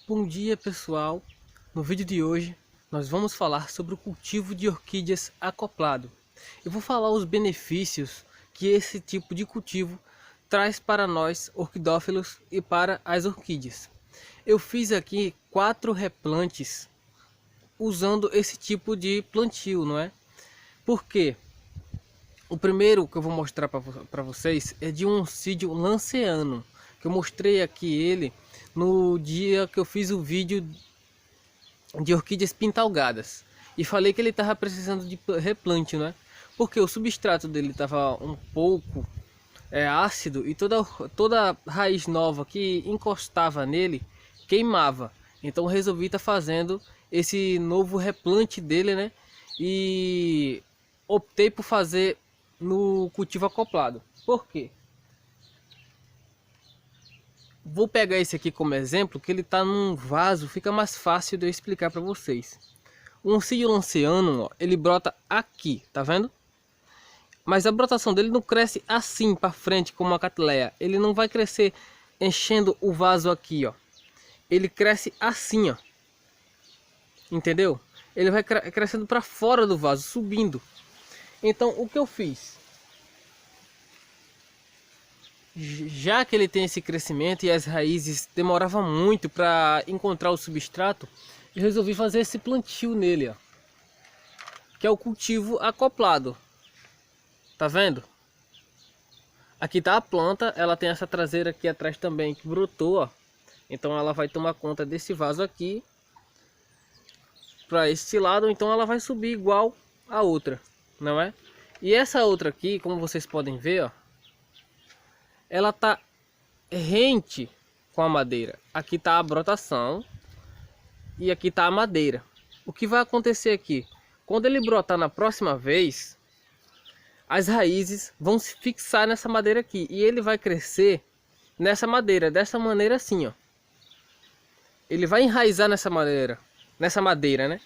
Bom dia, pessoal. No vídeo de hoje nós vamos falar sobre o cultivo de orquídeas acoplado. Eu vou falar os benefícios que esse tipo de cultivo traz para nós orquidófilos e para as orquídeas. Eu fiz aqui 4 replantes usando esse tipo de plantio, não é? Porque o primeiro que eu vou mostrar para vocês é de um oncídio lanceano, que eu mostrei aqui ele no dia que eu fiz o vídeo de orquídeas pintalgadas e falei que ele estava precisando de replante, né? Porque o substrato dele estava um pouco ácido e toda raiz nova que encostava nele queimava. Então eu resolvi estar fazendo esse novo replante dele, né? E optei por fazer no cultivo acoplado. Por quê? Vou pegar esse aqui como exemplo, que ele está num vaso, fica mais fácil de eu explicar para vocês. O oncídio lanceano, ó, ele brota aqui, tá vendo? Mas a brotação dele não cresce assim para frente como a Cattleya. Ele não vai crescer enchendo o vaso aqui, ó. Ele cresce assim, ó. Entendeu? Ele vai crescendo para fora do vaso, subindo. Então o que eu fiz? Já que ele tem esse crescimento e as raízes demoravam muito para encontrar o substrato, eu resolvi fazer esse plantio nele, ó, que é o cultivo acoplado. Tá vendo? Aqui tá a planta, ela tem essa traseira aqui atrás também que brotou, ó. Então ela vai tomar conta desse vaso aqui para este lado, então ela vai subir igual a outra, não é? E essa outra aqui, como vocês podem ver, ó, ela tá rente com a madeira. Aqui tá a brotação e aqui tá a madeira. O que vai acontecer aqui? Quando ele brotar na próxima vez, as raízes vão se fixar nessa madeira aqui e ele vai crescer nessa madeira, dessa maneira assim, ó. Ele vai enraizar nessa madeira, né?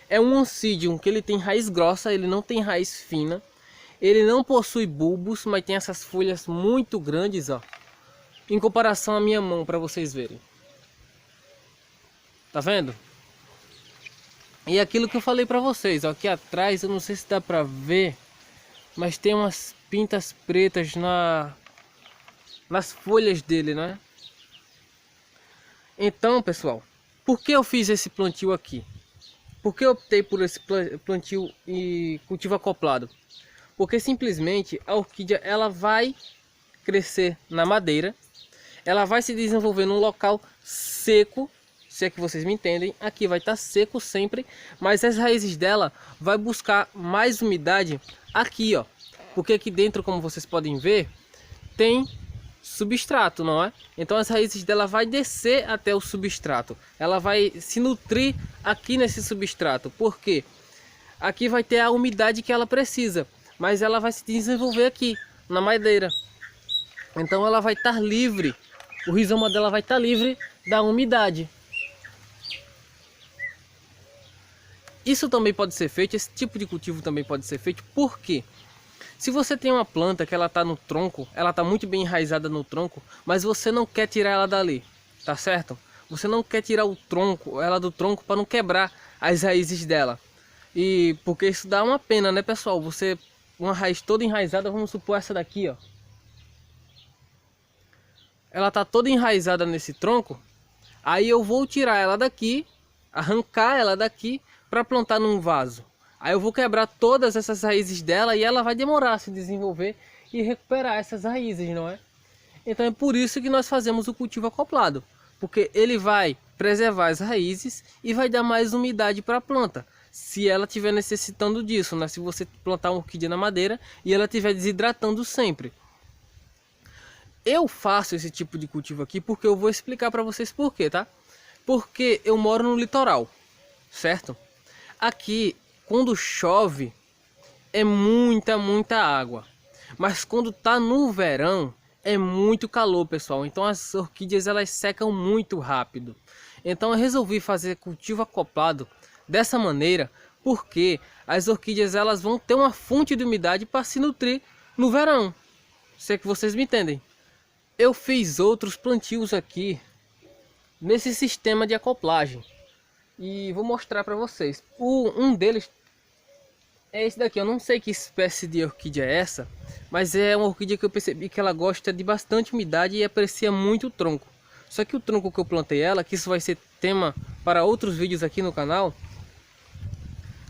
É um oncídio que ele tem raiz grossa, ele não tem raiz fina. Ele não possui bulbos, mas tem essas folhas muito grandes, ó, em comparação à minha mão, para vocês verem. Tá vendo? E aquilo que eu falei para vocês, ó, aqui atrás, eu não sei se dá para ver, mas tem umas pintas pretas nas folhas dele, né? Então, pessoal, por que eu fiz esse plantio aqui? Por que eu optei por esse plantio e cultivo acoplado? Porque simplesmente a orquídea ela vai crescer na madeira, ela vai se desenvolver num local seco, se é que vocês me entendem. Aqui vai estar seco sempre, mas as raízes dela vai buscar mais umidade aqui, ó, porque aqui dentro, como vocês podem ver, tem substrato, não é? Então as raízes dela vai descer até o substrato, ela vai se nutrir aqui nesse substrato, porque aqui vai ter a umidade que ela precisa. Mas ela vai se desenvolver aqui na madeira. Então ela vai estar livre. O rizoma dela vai estar livre da umidade. Isso também pode ser feito. Esse tipo de cultivo também pode ser feito. Por quê? Se você tem uma planta que ela está no tronco, ela está muito bem enraizada no tronco, mas você não quer tirar ela dali, tá certo? Você não quer tirar ela do tronco para não quebrar as raízes dela. E porque isso dá uma pena, né, pessoal? Uma raiz toda enraizada, vamos supor essa daqui, ó. Ela tá toda enraizada nesse tronco. Aí eu vou tirar ela daqui, arrancar ela daqui para plantar num vaso. Aí eu vou quebrar todas essas raízes dela e ela vai demorar a se desenvolver e recuperar essas raízes, não é? Então é por isso que nós fazemos o cultivo acoplado, porque ele vai preservar as raízes e vai dar mais umidade para a planta. Se ela estiver necessitando disso, né? Se você plantar uma orquídea na madeira e ela estiver desidratando sempre. Eu faço esse tipo de cultivo aqui porque eu vou explicar para vocês por quê, tá? Porque eu moro no litoral, certo? Aqui, quando chove, é muita água. Mas quando tá no verão, é muito calor, pessoal. Então as orquídeas elas secam muito rápido. Então eu resolvi fazer cultivo acoplado dessa maneira, porque as orquídeas elas vão ter uma fonte de umidade para se nutrir no verão. Se é que vocês me entendem. Eu fiz outros plantios aqui nesse sistema de acoplagem. E vou mostrar para vocês. Um deles é esse daqui. Eu não sei que espécie de orquídea é essa, mas é uma orquídea que eu percebi que ela gosta de bastante umidade e aprecia muito o tronco. Só que o tronco que eu plantei ela, que isso vai ser tema para outros vídeos aqui no canal,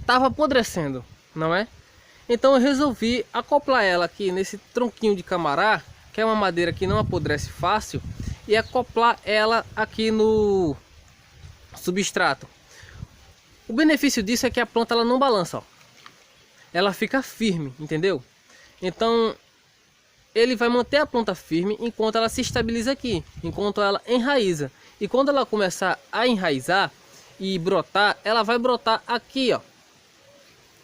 estava apodrecendo, não é? Então eu resolvi acoplar ela aqui nesse tronquinho de camará, que é uma madeira que não apodrece fácil, e acoplar ela aqui no substrato. O benefício disso é que a planta ela não balança, ó. Ela fica firme, entendeu? Então ele vai manter a planta firme enquanto ela se estabiliza aqui, enquanto ela enraiza. E quando ela começar a enraizar e brotar, ela vai brotar aqui, ó,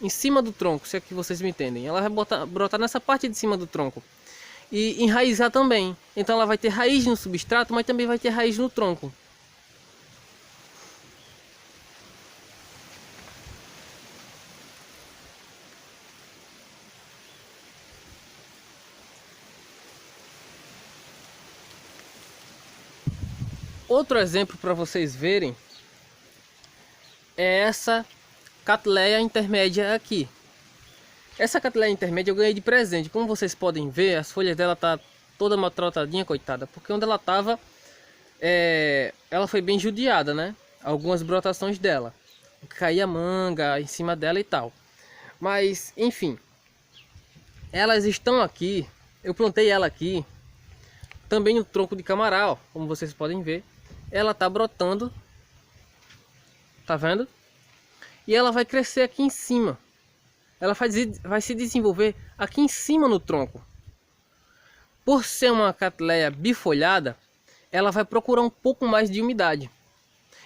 em cima do tronco, se é que vocês me entendem. Ela vai brotar nessa parte de cima do tronco e enraizar também. Então ela vai ter raiz no substrato, mas também vai ter raiz no tronco. Outro exemplo para vocês verem é essa Cattleya intermédia aqui. Essa Cattleya intermédia eu ganhei de presente. Como vocês podem ver, as folhas dela tá toda maltratadinha, coitada, porque onde ela tava, ela foi bem judiada, né? Algumas brotações dela, caía manga em cima dela e tal. Mas enfim, elas estão aqui. Eu plantei ela aqui também no tronco de camará, ó, como vocês podem ver. Ela tá brotando, tá vendo? E ela vai crescer aqui em cima. Ela vai se desenvolver aqui em cima no tronco. Por ser uma Cattleya bifolhada, ela vai procurar um pouco mais de umidade.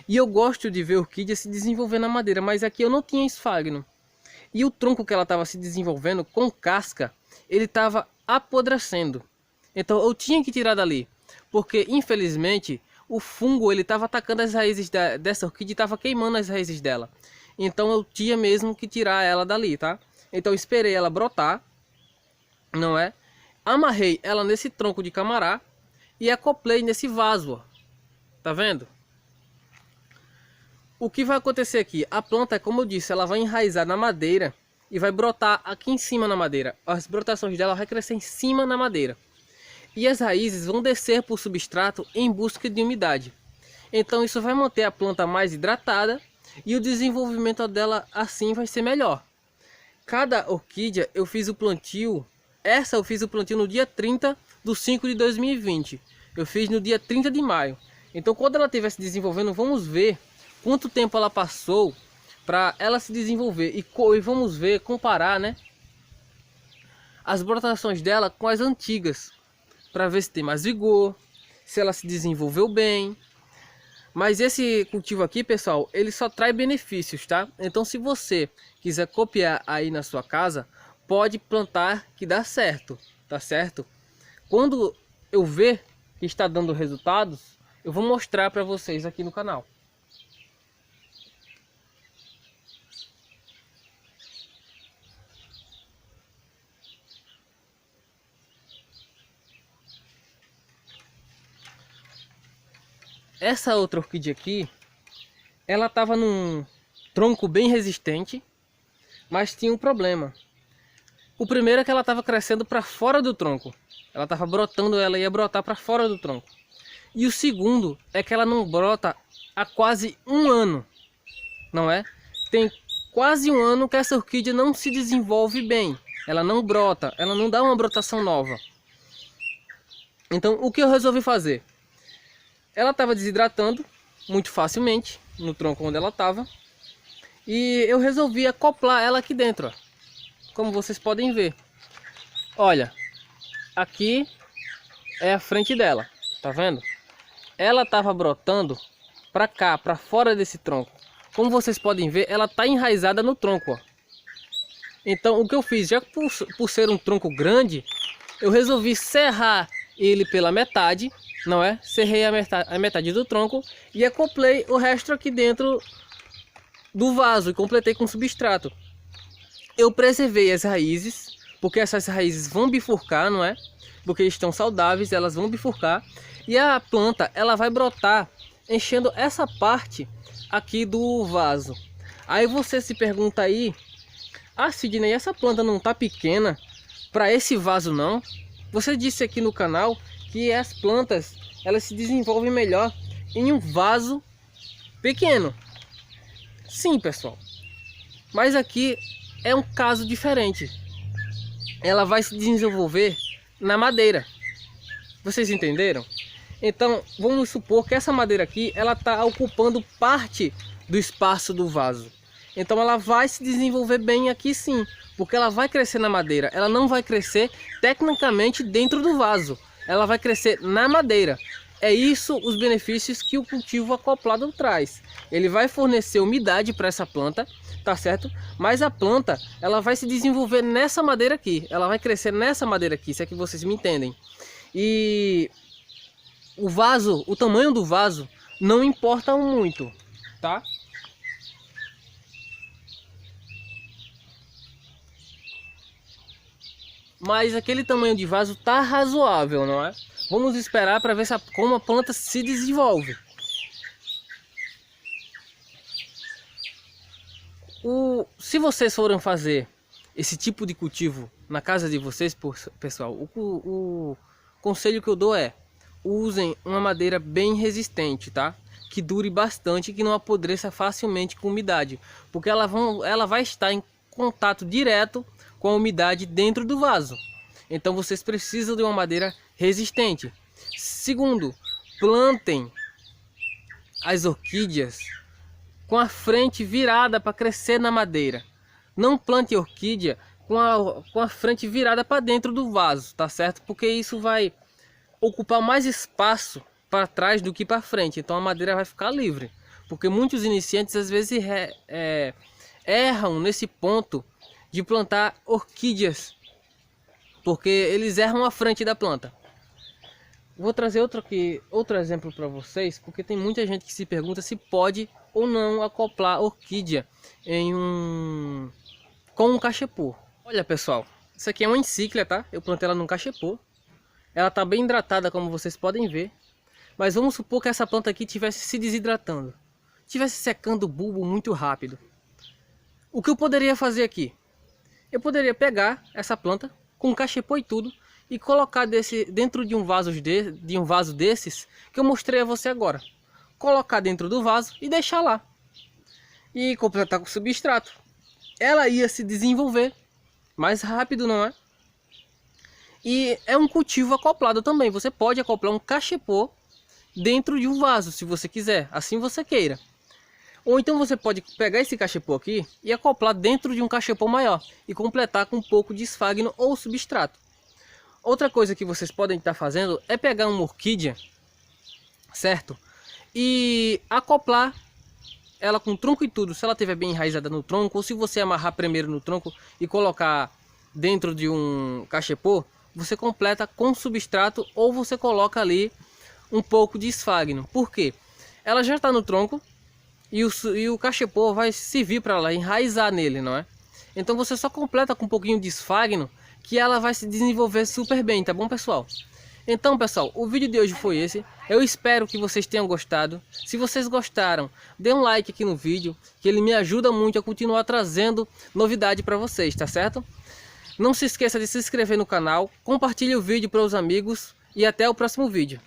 E eu gosto de ver orquídea se desenvolver na madeira, mas aqui eu não tinha esfagno. E o tronco que ela estava se desenvolvendo com casca, ele estava apodrecendo. Então eu tinha que tirar dali, porque infelizmente o fungo ele estava atacando as raízes dessa orquídea e estava queimando as raízes dela. Então eu tinha mesmo que tirar ela dali, tá? Então eu esperei ela brotar, não é? Amarrei ela nesse tronco de camará e acoplei nesse vaso, ó. Tá vendo? O que vai acontecer aqui? A planta, como eu disse, ela vai enraizar na madeira e vai brotar aqui em cima na madeira. As brotações dela vai crescer em cima na madeira. E as raízes vão descer para o substrato em busca de umidade. Então isso vai manter a planta mais hidratada e o desenvolvimento dela assim vai ser melhor. Cada orquídea eu fiz o plantio, essa eu fiz o plantio no dia 30/5/2020. Eu fiz no dia 30 de maio. Então quando ela estiver se desenvolvendo, vamos ver quanto tempo ela passou para ela se desenvolver. E vamos ver, comparar, né, as brotações dela com as antigas, para ver se tem mais vigor, se ela se desenvolveu bem. Mas esse cultivo aqui, pessoal, ele só traz benefícios, tá? Então se você quiser copiar aí na sua casa, pode plantar que dá certo, tá certo? Quando eu ver que está dando resultados, eu vou mostrar para vocês aqui no canal. Essa outra orquídea aqui, ela estava num tronco bem resistente, mas tinha um problema. O primeiro é que ela estava crescendo para fora do tronco. Ela estava brotando, ela ia brotar para fora do tronco. E o segundo é que ela não brota há quase um ano, não é? Tem quase um ano que essa orquídea não se desenvolve bem. Ela não brota, ela não dá uma brotação nova. Então o que eu resolvi fazer? Ela estava desidratando muito facilmente no tronco onde ela estava. E eu resolvi acoplar ela aqui dentro, ó. Como vocês podem ver. Olha, aqui é a frente dela, tá vendo? Ela estava brotando para cá, para fora desse tronco. Como vocês podem ver, ela está enraizada no tronco, ó. Então o que eu fiz, já por ser um tronco grande, eu resolvi serrar ele pela metade, não é? Serrei a metade do tronco e acoplei o resto aqui dentro do vaso e completei com substrato. Eu preservei as raízes, porque essas raízes vão bifurcar, não é? Porque estão saudáveis, elas vão bifurcar. E a planta, ela vai brotar enchendo essa parte aqui do vaso. Aí você se pergunta aí: ah, Sidney, essa planta não tá pequena para esse vaso não? Você disse aqui no canal que as plantas elas se desenvolvem melhor em um vaso pequeno. Sim, pessoal, mas aqui é um caso diferente. Ela vai se desenvolver na madeira. Vocês entenderam? Então vamos supor que essa madeira aqui ela está ocupando parte do espaço do vaso. Então ela vai se desenvolver bem aqui sim, porque ela vai crescer na madeira. Ela não vai crescer tecnicamente dentro do vaso, ela vai crescer na madeira. É isso os benefícios que o cultivo acoplado traz. Ele vai fornecer umidade para essa planta, tá certo? Mas a planta ela vai se desenvolver nessa madeira aqui, ela vai crescer nessa madeira aqui, se é que vocês me entendem. E o vaso, o tamanho do vaso não importa muito, tá? Mas aquele tamanho de vaso tá razoável, não é? Vamos esperar para ver como a planta se desenvolve. Se vocês forem fazer esse tipo de cultivo na casa de vocês, pessoal, o conselho que eu dou é: usem uma madeira bem resistente, tá? Que dure bastante, que não apodreça facilmente com umidade, porque ela vai estar em contato direto com a umidade dentro do vaso. Então vocês precisam de uma madeira resistente. Segundo, plantem as orquídeas com a frente virada para crescer na madeira. Não plante orquídea com a frente virada para dentro do vaso, tá certo? Porque isso vai ocupar mais espaço para trás do que para frente. Então a madeira vai ficar livre. Porque muitos iniciantes às vezes erram nesse ponto de plantar orquídeas, porque eles erram a frente da planta. Vou trazer outro exemplo para vocês, porque tem muita gente que se pergunta se pode ou não acoplar orquídea com um cachepô. Olha, pessoal, isso aqui é uma encíclia, tá? Eu plantei ela num cachepô. Ela tá bem hidratada, como vocês podem ver. Mas vamos supor que essa planta aqui estivesse se desidratando, estivesse secando o bulbo muito rápido. O que eu poderia fazer aqui? Eu poderia pegar essa planta com cachepô e tudo e colocar dentro de um vaso desses que eu mostrei a você agora. Colocar dentro do vaso e deixar lá. E completar com substrato. Ela ia se desenvolver mais rápido, não é? E é um cultivo acoplado também. Você pode acoplar um cachepô dentro de um vaso, se você quiser, assim você queira. Ou então você pode pegar esse cachepô aqui e acoplar dentro de um cachepô maior e completar com um pouco de esfagno ou substrato. Outra coisa que vocês podem estar fazendo é pegar uma orquídea, certo? E acoplar ela com tronco e tudo, se ela estiver bem enraizada no tronco, ou se você amarrar primeiro no tronco e colocar dentro de um cachepô, você completa com substrato ou você coloca ali um pouco de esfagno. Por quê? Ela já está no tronco e o cachepô vai servir para ela enraizar nele, não é? Então você só completa com um pouquinho de esfagno que ela vai se desenvolver super bem, tá bom, pessoal? Então, pessoal, o vídeo de hoje foi esse. Eu espero que vocês tenham gostado. Se vocês gostaram, dê um like aqui no vídeo, que ele me ajuda muito a continuar trazendo novidade para vocês, tá certo? Não se esqueça de se inscrever no canal, compartilhe o vídeo para os amigos e até o próximo vídeo.